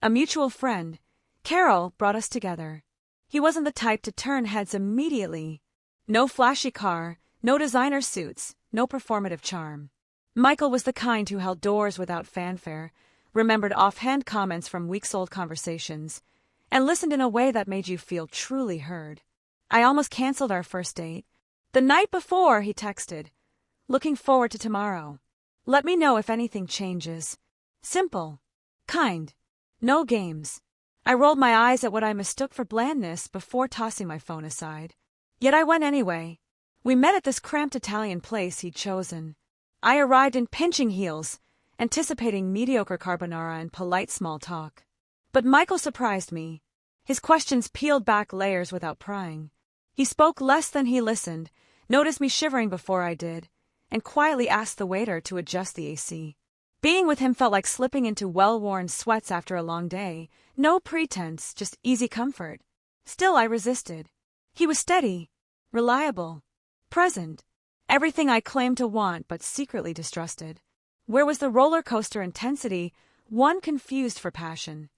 A mutual friend, Carol, brought us together. He wasn't the type to turn heads immediately. No flashy car, no designer suits, no performative charm. Michael was the kind who held doors without fanfare, remembered offhand comments from weeks-old conversations, and listened in a way that made you feel truly heard. I almost canceled our first date. The night before, he texted, "Looking forward to tomorrow. Let me know if anything changes." Simple. Kind. No games. I rolled my eyes at what I mistook for blandness before tossing my phone aside. Yet I went anyway. We met at this cramped Italian place he'd chosen. I arrived in pinching heels, anticipating mediocre carbonara and polite small talk. But Michael surprised me. His questions peeled back layers without prying. He spoke less than he listened, noticed me shivering before I did, and quietly asked the waiter to adjust the AC. Being with him felt like slipping into well-worn sweats after a long day. No pretense, just easy comfort. Still, I resisted. He was steady, reliable, present. Everything I claimed to want but secretly distrusted. Where was the roller coaster intensity, one confused for passion?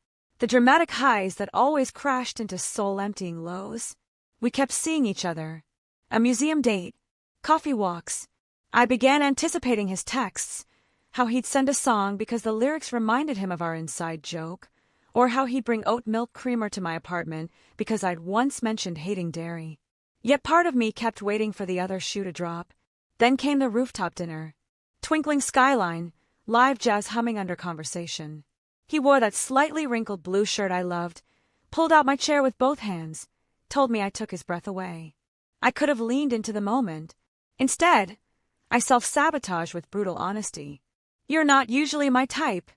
The dramatic highs that always crashed into soul-emptying lows? We kept seeing each other. A museum date, coffee walks. I began anticipating his texts, how he'd send a song because the lyrics reminded him of our inside joke, or how he'd bring oat milk creamer to my apartment because I'd once mentioned hating dairy. Yet part of me kept waiting for the other shoe to drop. Then came the rooftop dinner. Twinkling skyline, live jazz humming under conversation. He wore that slightly wrinkled blue shirt I loved, pulled out my chair with both hands, told me I took his breath away. I could have leaned into the moment. Instead, I self-sabotaged with brutal honesty. "You're not usually my type,"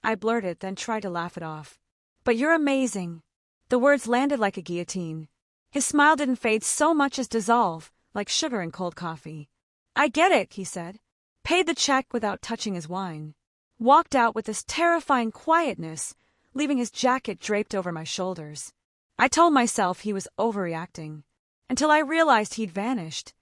I blurted, then tried to laugh it off. "But you're amazing." The words landed like a guillotine. His smile didn't fade so much as dissolve, like sugar in cold coffee. "I get it," he said. Paid the check without touching his wine. Walked out with this terrifying quietness, leaving his jacket draped over my shoulders. I told myself he was overreacting, until I realized he'd vanished.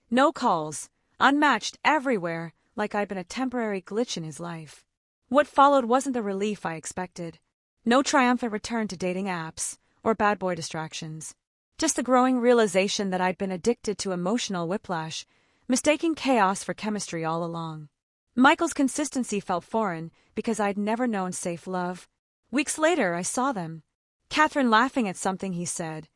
No calls, unmatched everywhere, like I'd been a temporary glitch in his life. What followed wasn't the relief I expected. No triumphant return to dating apps or bad boy distractions. Just the growing realization that I'd been addicted to emotional whiplash, mistaking chaos for chemistry all along. Michael's consistency felt foreign because I'd never known safe love. Weeks later, I saw them. Catherine laughing at something he said,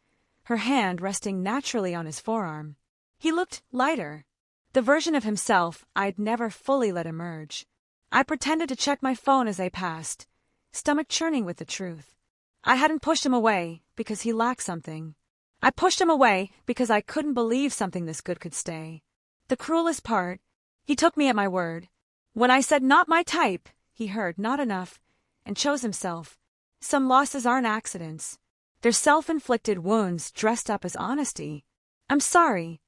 her hand resting naturally on his forearm. He looked lighter. The version of himself I'd never fully let emerge. I pretended to check my phone as they passed, stomach churning with the truth. I hadn't pushed him away because he lacked something. I pushed him away because I couldn't believe something this good could stay. The cruelest part, he took me at my word. When I said not my type, he heard not enough and chose himself. Some losses aren't accidents. They're self-inflicted wounds dressed up as honesty. "I'm sorry,"